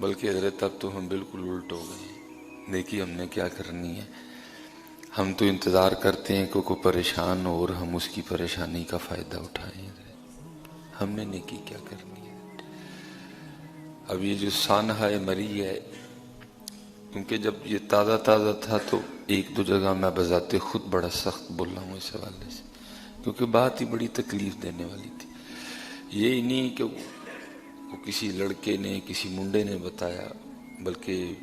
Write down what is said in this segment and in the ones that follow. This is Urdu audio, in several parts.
بلکہ حضرت اب تو ہم بالکل الٹ ہو گئے ہیں۔ نیکی ہم نے کیا کرنی ہے، ہم تو انتظار کرتے ہیں کہ کوئی پریشان ہو اور ہم اس کی پریشانی کا فائدہ اٹھائیں۔ ہم نے نیکی کیا کرنی ہے؟ اب یہ جو سانحہ مری ہے، کیونکہ جب یہ تازہ تازہ تھا تو ایک دو جگہ میں بذات خود بڑا سخت بول رہا ہوں اس حوالے سے، کیونکہ بات ہی بڑی تکلیف دینے والی تھی۔ یہ نہیں کہ وہ کسی لڑکے نے کسی منڈے نے بتایا، بلکہ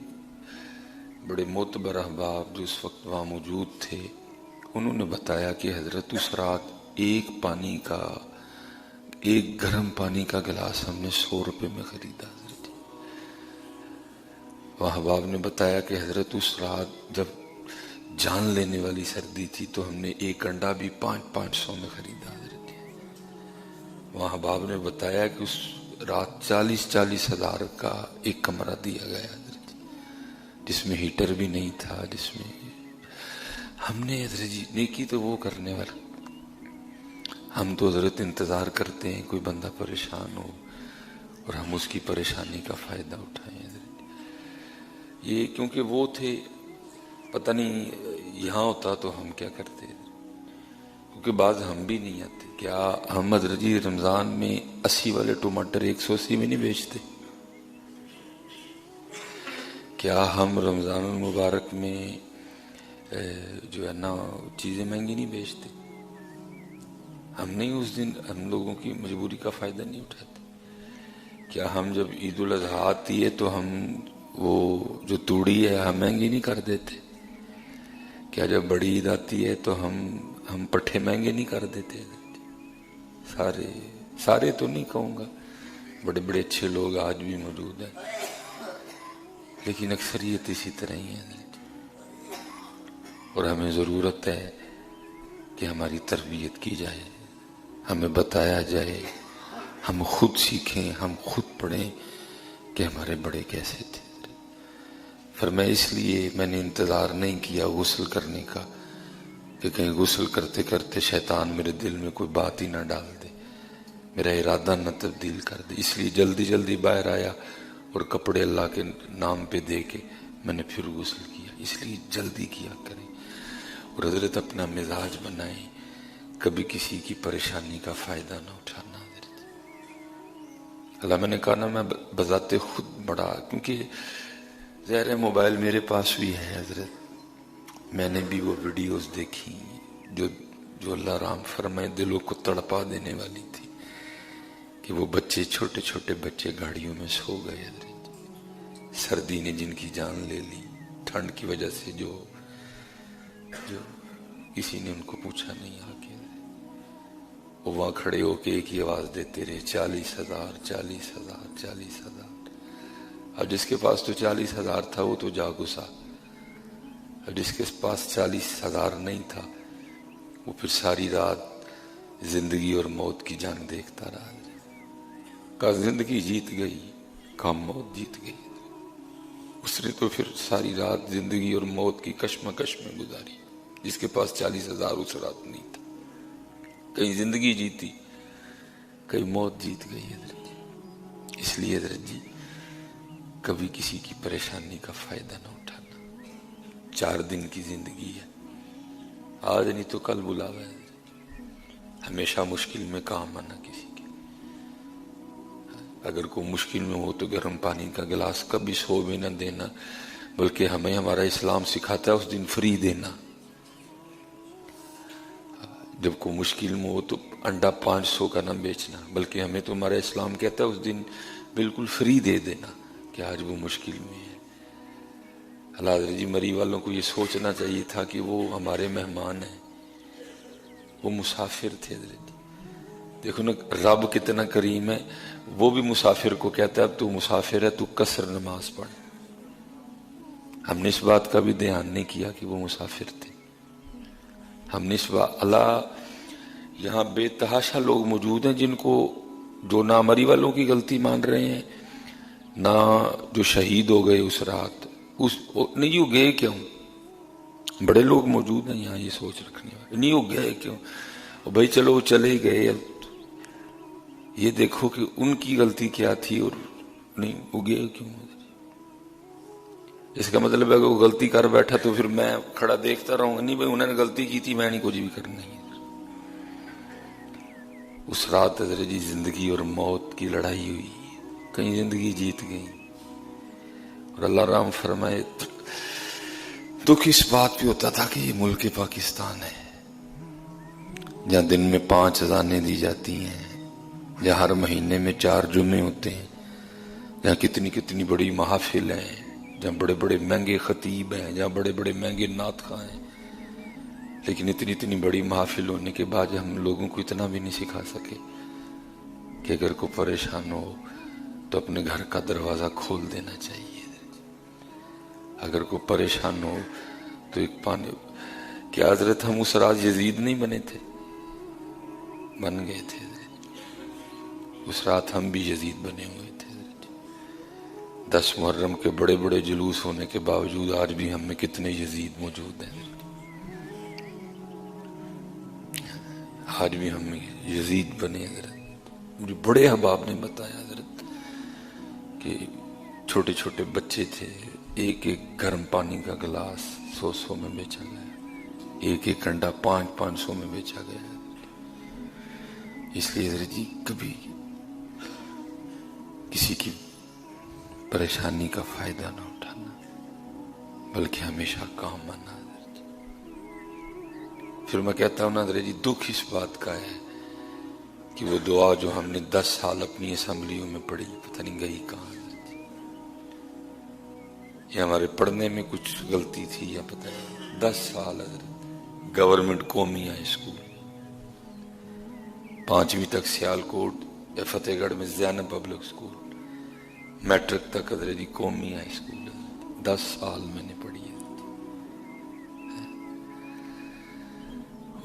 بڑے معتبر احباب جو اس وقت وہاں موجود تھے انہوں نے بتایا کہ حضرت اس رات ایک گرم پانی کا گلاس ہم نے 100 روپے میں خریدا۔ حضرت وہ احباب نے بتایا کہ حضرت اس رات جب جان لینے والی سردی تھی تو ہم نے ایک انڈا بھی 500 میں خریدا۔ حضرت وہ احباب نے بتایا کہ اس رات 40 ہزار کا ایک کمرہ دیا گیا حضرت، جس میں ہیٹر بھی نہیں تھا، جس میں ہم نے حضرت جی نیکی تو وہ کرنے والا، ہم تو حضرت انتظار کرتے ہیں کوئی بندہ پریشان ہو اور ہم اس کی پریشانی کا فائدہ اٹھائیں۔ حضرت یہ کیونکہ وہ تھے، پتہ نہیں یہاں ہوتا تو ہم کیا کرتے، کیونکہ بعض ہم بھی نہیں آتے۔ کیا ہم حضرت جی رمضان میں 80 والے ٹماٹر 180 میں نہیں بیچتے؟ کیا ہم رمضان المبارک میں جو ہے نا چیزیں مہنگی نہیں بیچتے؟ ہم نہیں اس دن ہم لوگوں کی مجبوری کا فائدہ نہیں اٹھاتے؟ کیا ہم جب عید الاضحیٰ آتی ہے تو ہم وہ جو توڑی ہے ہم مہنگی نہیں کر دیتے؟ کیا جب بڑی عید آتی ہے تو ہم پٹھے مہنگے نہیں کر دیتے؟ سارے تو نہیں کہوں گا، بڑے بڑے اچھے لوگ آج بھی موجود ہیں، لیکن اکثریت اسی طرح ہی ہے۔ اور ہمیں ضرورت ہے کہ ہماری تربیت کی جائے، ہمیں بتایا جائے، ہم خود سیکھیں، ہم خود پڑھیں کہ ہمارے بڑے کیسے تھے۔ اس لیے میں نے انتظار نہیں کیا غسل کرنے کا کہ کہیں غسل کرتے کرتے شیطان میرے دل میں کوئی بات ہی نہ ڈال دے، میرا ارادہ نہ تبدیل کر دے۔ اس لیے جلدی جلدی باہر آیا اور کپڑے اللہ کے نام پہ دے کے میں نے پھر غسل کیا۔ اس لیے جلدی کیا کریں اور حضرت اپنا مزاج بنائیں، کبھی کسی کی پریشانی کا فائدہ نہ اٹھانا۔ حضرت اللہ میں نے کہا نا میں بذات خود بڑا، کیونکہ ظاہر موبائل میرے پاس بھی ہے حضرت، میں نے بھی وہ ویڈیوز دیکھی جو اللہ رحم فرمائے دلوں کو تڑپا دینے والی تھی، کہ وہ بچے چھوٹے چھوٹے بچے گاڑیوں میں سو گئے حضرت، سردی نے جن کی جان لے لی، ٹھنڈ کی وجہ سے جو کسی نے ان کو پوچھا نہیں آ کے، وہ وہاں کھڑے ہو کے ایک ہی آواز دیتے رہے 40,000 40,000 40,000۔ اب جس کے پاس تو 40,000 تھا وہ تو جا گھسا، اب جس کے پاس 40,000 نہیں تھا وہ پھر ساری رات زندگی اور موت کی جنگ دیکھتا رہا۔ کا زندگی جیت گئی، کا موت جیت گئی۔ اس نے تو پھر ساری رات زندگی اور موت کی کشمکش میں گزاری، جس کے پاس 40,000 اس رات نہیں تھا۔ کہیں زندگی جیتی، کہیں موت جیت گئی حضرت جی۔ اس لیے حضرت جی کبھی کسی کی پریشانی کا فائدہ نہ اٹھانا۔ 4 دن کی زندگی ہے، آج نہیں تو کل بلاوا ہے، ہمیشہ مشکل میں کام آنا کسی کے۔ اگر کوئی مشکل میں ہو تو گرم پانی کا گلاس کبھی 100 میں نہ دینا، بلکہ ہمیں ہمارا اسلام سکھاتا ہے اس دن فری دینا۔ جب کوئی مشکل میں ہو تو انڈا 500 کا نہ بیچنا، بلکہ ہمیں تو ہمارا اسلام کہتا ہے اس دن بالکل فری دے دینا کہ آج وہ مشکل میں ہے۔ اللہ حضرت جی مری والوں کو یہ سوچنا چاہیے تھا کہ وہ ہمارے مہمان ہیں، وہ مسافر تھے حضرت جی۔ دیکھو نا رب کتنا کریم ہے، وہ بھی مسافر کو کہتا ہے اب تو مسافر ہے تو قصر نماز پڑھ۔ ہم نے اس بات کا بھی دھیان نہیں کیا کہ وہ مسافر تھے۔ ہم نے اس بات، اللہ یہاں بے تحاشا لوگ موجود ہیں جن کو جو نہ مری والوں کی غلطی مان رہے ہیں، نہ جو شہید ہو گئے اس رات، نہیں وہ گئے کیوں؟ بڑے لوگ موجود ہیں یہاں یہ سوچ رکھنے والے، نہیں وہ گئے کیوں؟ بھائی چلو وہ چلے گئے، یہ دیکھو کہ ان کی غلطی کیا تھی اور نہیں وہ گئے کیوں؟ اس کا مطلب ہے کہ وہ غلطی کر بیٹھا تو پھر میں کھڑا دیکھتا رہوں گا؟ نہیں بھائی، انہوں نے غلطی کی تھی، میں نہیں کچھ بھی کرنا ہے۔ اس رات حضرت جی زندگی اور موت کی لڑائی ہوئی، کہیں زندگی جیت گئی۔ اور اللہ رحم فرمائے، دکھ اس بات پہ ہوتا تھا کہ یہ ملک پاکستان ہے، جہاں دن میں 5 اذانیں دی جاتی ہیں، جہاں ہر مہینے میں 4 جمعے ہوتے ہیں، جہاں کتنی کتنی بڑی محافل ہیں، جہاں بڑے بڑے مہنگے خطیب ہیں، جہاں بڑے بڑے مہنگے نعت خواں ہیں، لیکن اتنی بڑی محافل ہونے کے بعد ہم لوگوں کو اتنا بھی نہیں سکھا سکے کہ اگر کوئی پریشان ہو تو اپنے گھر کا دروازہ کھول دینا چاہیے۔ اگر کوئی پریشان ہو تو ایک پانی، کیا حضرت ہم اس رات یزید نہیں بنے تھے؟ بن گئے تھے۔ اس رات ہم بھی یزید بنے ہوئے تھے۔ 10 محرم کے بڑے بڑے جلوس ہونے کے باوجود آج بھی ہم میں کتنے یزید موجود ہیں، آج بھی ہم میں یزید بنے۔ حضرت مجھے بڑے احباب نے بتایا حضرت کہ چھوٹے چھوٹے بچے تھے، ایک ایک گرم پانی کا گلاس 100 میں بیچا گیا، ایک ایک انڈا 500 میں بیچا گیا۔ اس لیے حضرت جی کبھی کسی کی پریشانی کا فائدہ نہ اٹھانا، بلکہ ہمیشہ کام آنا۔ پھر میں کہتا ہوں نا حضرت جی، دکھ اس بات کا ہے کہ وہ دعا جو ہم نے 10 سال اپنی اسمبلیوں میں پڑھی، پتہ نہیں گئی کہاں، یا ہمارے پڑھنے میں کچھ غلطی تھی یا پتہ نہیں۔ 10 سال حضرت گورنمنٹ قومی ہائی اسکول، 5ویں تک سیالکوٹ یا فتح گڑھ میں زینب پبلک اسکول، میٹرک تک حضرت جی قومی ہائی اسکول، 10 سال میں نے پڑھی ہے۔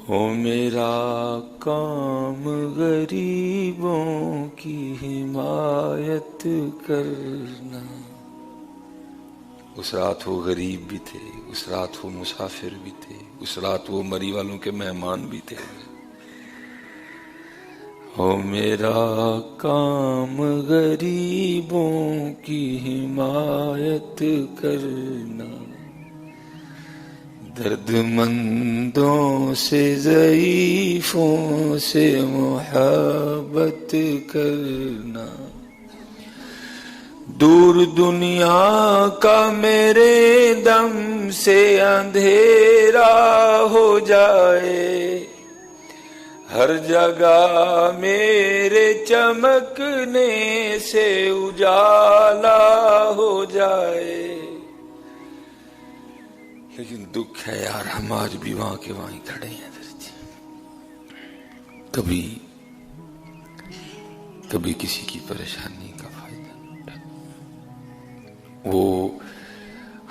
او میرا کام غریبوں کی حمایت کرنا۔ اس رات وہ غریب بھی تھے، اس رات وہ مسافر بھی تھے، اس رات وہ مری والوں کے مہمان بھی تھے۔ او میرا کام غریبوں کی حمایت کرنا، درد مندوں سے ضعیفوں سے محبت کرنا، دور دنیا کا میرے دم سے اندھیرا ہو جائے، ہر جگہ میرے چمکنے سے اجالا ہو جائے۔ لیکن دکھ ہے یار، ہم آج بھی وہاں کے وہاں کھڑے ہیں۔ کبھی کسی کی پریشانی کا فائدہ نہیں اٹھانا۔ وہ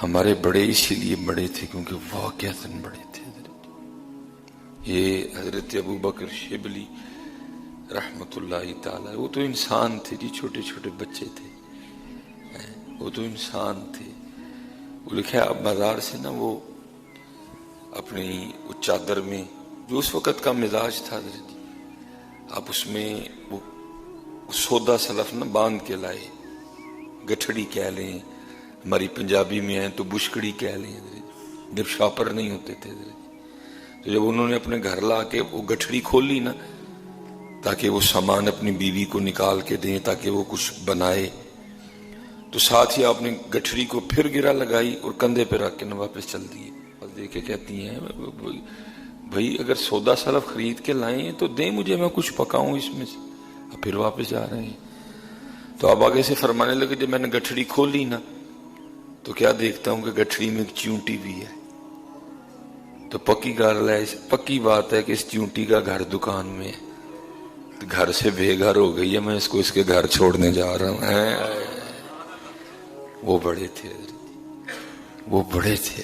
ہمارے بڑے اسی لیے بڑے تھے کیونکہ واقعتاً بڑے تھے۔ یہ حضرت ابو بکر شبلی رحمت اللہ تعالی، وہ تو انسان تھے جی، چھوٹے چھوٹے بچے تھے، وہ تو انسان تھے۔ وہ لکھا ہے اب مزار سے نا، وہ اپنی چادر میں جو اس وقت کا مزاج تھا حضرت جی، آپ اس میں وہ سودا سلف نہ باندھ کے لائے، گٹھڑی کہہ لیں، ہماری پنجابی میں ہیں تو بشکڑی کہہ لیں حضرت، جب شاپر نہیں ہوتے تھے حضرت، تو جب انہوں نے اپنے گھر لا کے وہ گٹھڑی کھولی نا، تاکہ وہ سامان اپنی بیوی کو نکال کے دیں تاکہ وہ کچھ بنائے، تو ساتھ ہی آپ نے گٹھڑی کو پھر گرا لگائی اور کندھے پہ رکھ کے نہ واپس چل دیے۔ اور دیکھ کے کہتی ہیں بھائی اگر سودا سلف خرید کے لائیں تو دیں مجھے، میں کچھ پکاؤں اس میں سے، اور پھر واپس جا رہے ہیں۔ تو اب آگے سے فرمانے لگے جب میں نے گٹھڑی کھولی نا تو کیا دیکھتا ہوں کہ گٹھڑی میں ایک چیونٹی بھی ہے، تو پکی بات ہے کہ اس چیونٹی کا گھر دکان میں ہے، گھر سے بے گھر ہو گئی ہے، میں اس کو اس کے گھر چھوڑنے جا رہا ہوں۔ وہ بڑے تھے، وہ بڑے تھے،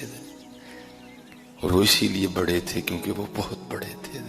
اور وہ اسی لیے بڑے تھے کیونکہ وہ بہت بڑے تھے۔